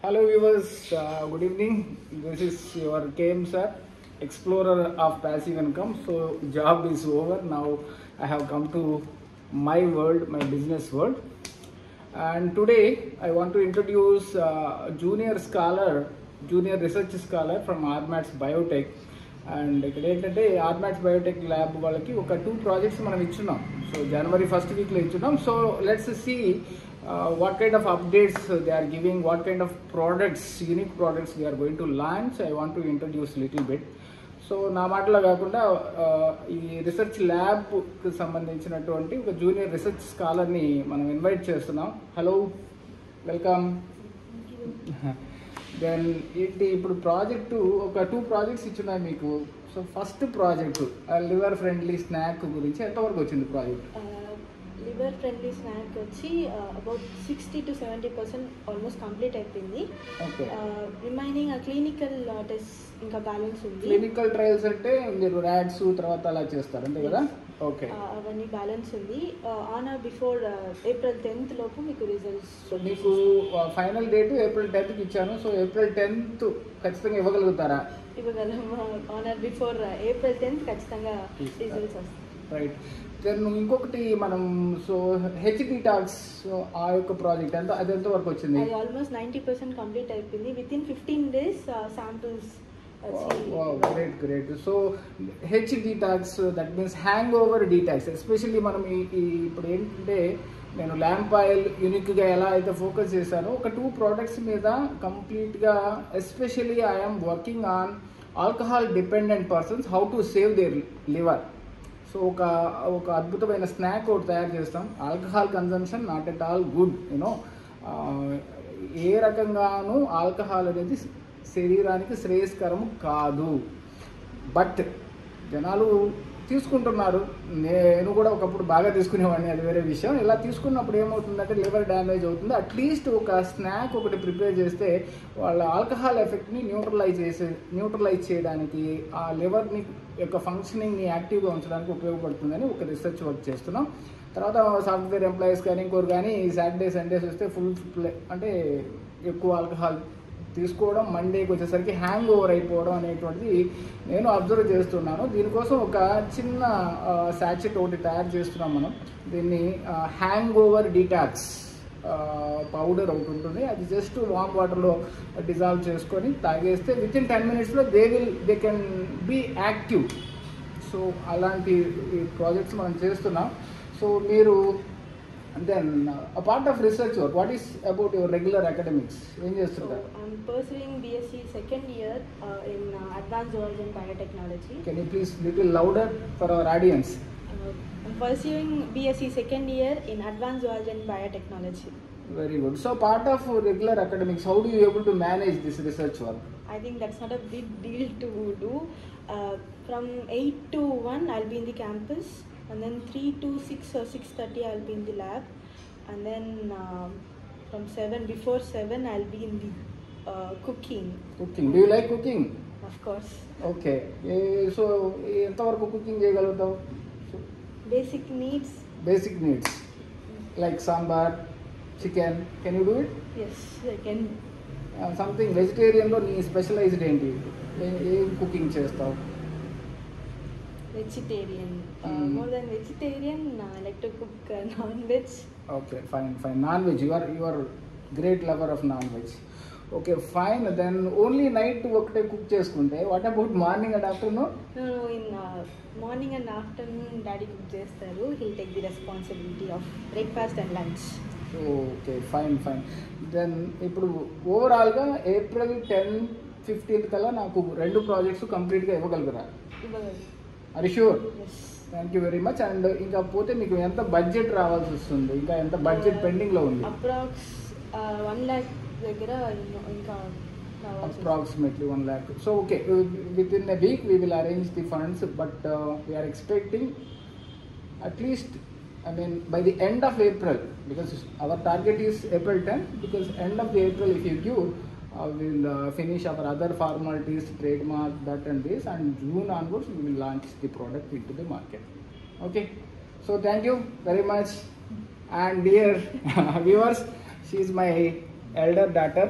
Hello viewers, good evening. This is your KM sir, explorer of passive income. So job is over. Now I have come to my world, my business world. And today I want to introduce junior research scholar from RMATS Biotech. And ఇక్కడ ఏంటంటే ఆర్మాట్స్ Biotech lab వాళ్ళకి ఒక 2 projects మనం ఇచ్చున్నాం. So జనవరి first వీక్లో ఇచ్చున్నాం. So let's see what kind of updates they are giving, what kind of products, unique products they are going to launch. I want to introduce little bit. So నా మాటలో కాకుండా ఈ research ల్యాబ్కి సంబంధించినటువంటి ఒక జూనియర్ రీసెర్చ్ స్కాలర్ని మనం invite చేస్తున్నాం. Hello, welcome. Then ఏంటి ఇప్పుడు ప్రాజెక్టు ఒక 2 ప్రాజెక్ట్స్ ఇచ్చున్నాయి మీకు. So first project liver friendly snack గురించి ఎంతవరకు వచ్చింది ప్రాజెక్ట్? లివర్ ఫ్రెండ్లీ స్నాక్ వచ్చి అబౌట్ 60 to 70% ఆల్మోస్ట్ కంప్లీట్ అయిపోయింది. రిమైనింగ్ క్లినికల్ టెస్ట్ ఇంకా బ్యాలెన్స్ ఉంది. క్లినికల్ ట్రయల్స్ అంటే మీరు ర్యాట్స్ తర్వాత అలా చేస్తారు అంతే కదా? ఓకే, అవన్నీ బ్యాలెన్స్ ఉంది. On are before April 10th లోపు మీకు రిజల్ట్స్. సో మీకు ఫైనల్ డేట్ ఏప్రిల్ 10th ఇచ్చాను. సో ఏప్రిల్ 10th ఖచ్చితంగా ఇవ్వగలుగుతారా? ఇవ్వగలం. On are before April 10th ఖచ్చితంగా రిజల్ట్స్ వస్తాయి. రైట్. దెన్ ఇంకొకటి మనం సో హెచ్డి టాక్స్ ఆ యొక్క ప్రాజెక్ట్ ఎంత, అది ఎంత వరకు వచ్చింది? అది ఆల్మోస్ట్ 90% కంప్లీట్ అయిపోయింది. With in 15 days samples. Great. So H detox, that means hang over detox. Especially మనం ఇప్పుడు ఏంటంటే నేను ల్యాంప్ ఆయిల్ యూనిక్గా ఎలా అయితే ఫోకస్ చేశానో ఒక 2 ప్రోడక్ట్స్ మీద కంప్లీట్గా, especially I'm working on alcohol dependent persons, how to save their liver. So ఒక అద్భుతమైన స్నాక్ ఒకటి తయారు చేస్తాం. Alcohol consumption not at all good, you know. ఏ రకంగానూ ఆల్కహాల్ అనేది శరీరానికి శ్రేయస్కరము కాదు. బట్ జనాలు తీసుకుంటున్నారు. నేను కూడా ఒకప్పుడు బాగా తీసుకునేవాడిని, అది వేరే విషయం. ఇలా తీసుకున్నప్పుడు ఏమవుతుందంటే లివర్ డ్యామేజ్ అవుతుంది. అట్లీస్ట్ ఒక స్నాక్ ఒకటి ప్రిపేర్ చేస్తే వాళ్ళ ఆల్కహాల్ ఎఫెక్ట్ని న్యూట్రలైజ్ చేయడానికి, ఆ లివర్ని యొక్క ఫంక్షనింగ్ని యాక్టివ్గా ఉంచడానికి ఉపయోగపడుతుందని ఒక రీసెర్చ్ వర్క్ చేస్తున్నాం. తర్వాత సాఫ్ట్వేర్ ఎంప్లాయీస్ కానీ ఇంకోరు కానీ సాటర్డే సండేస్ వస్తే అంటే ఎక్కువ ఆల్కహాల్ తీసుకోవడం, మండేకి వచ్చేసరికి హ్యాంగ్ ఓవర్ అయిపోవడం అనేటువంటిది నేను అబ్జర్వ్ చేస్తున్నాను. దీనికోసం ఒక చిన్న శాచెట్ ఒకటి తయారు చేస్తున్నాం మనం. దీన్ని హ్యాంగ్ ఓవర్ డీటాక్స్ పౌడర్ ఒకటి ఉంటుంది. అది జస్ట్ వామ్ వాటర్లో డిజాల్వ్ చేసుకొని తాగేస్తే within 10 minutes they can be active. So అలాంటి ప్రాజెక్ట్స్ మనం చేస్తున్నాం. సో మీరు then a part of research work, what is about your regular academics? Em chestuntaru? So I'm pursuing BSc second year in Advanced Zoology and Biotechnology. Can you please little louder for our audience? I'm pursuing BSc second year in Advanced Zoology and Biotechnology. Very good. So part of regular academics, how do you able to manage this research work? I think that's not a big deal to do. From 8 to 1 I'll be in the campus, and then 3 to 6 or 6:30 I'll be in the lab, and then from 7, before 7 I'll be in the cooking. Do you like cooking? Of course. Okay. So enta varaku cooking cheyagalugutav? Basic needs like sambar, chicken, can you do it? Yes, I can. Something vegetarian lo nee specialized enti em cooking chestavu? Vegetarian. More than vegetarian, I like to cook non-veg. Okay, fine. Non-veg. You are great lover of non-veg. Okay, fine. Then only night ఒకటే cook చేసుకుంటే, what about morning and afternoon? No, in morning and afternoon daddy cook చేస్తారు. He'll take the responsibility of breakfast and lunch. Okay, fine. Then ఇప్పుడు ఓవరాల్గా April 10, 15 కల్లా నాకు 2 projects కంప్లీట్గా ఇవ్వగలుగుతారా? Are you sure? Yes. Thank you very much. And ఇంకా పోతే మీకు ఎంత బడ్జెట్ రావాల్సి వస్తుంది? ఇంకా ఎంత బడ్జెట్ పెండింగ్లో ఉంది? అప్రాక్స్ 1 lakh దగ్గర ఇంకా approximately 1 lakh. So okay, within a week we will arrange the funds, but we are expecting at least, I mean, by the end of April, because our target is April 10, because end of the April if you give, we'll finish our other formalities, trademark, that and this, and June onwards we will launch the product into the market. Okay, so thank you very much. And dear viewers, she is my elder daughter.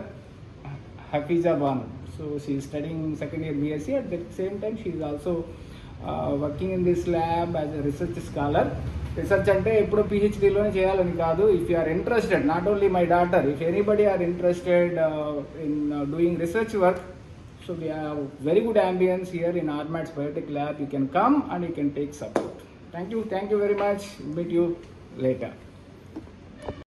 Hafiza Banu. So she is studying second year BSc. At the same time, she is also working in this lab as a research scholar. Research ante eppudu PhD lone cheyalani kaadu. If you are interested, not only my daughter, if anybody are interested in doing research work, so we have very good ambience here in RMAT's Biotech Lab. You can come and you can take support. Thank you very much. Meet you later.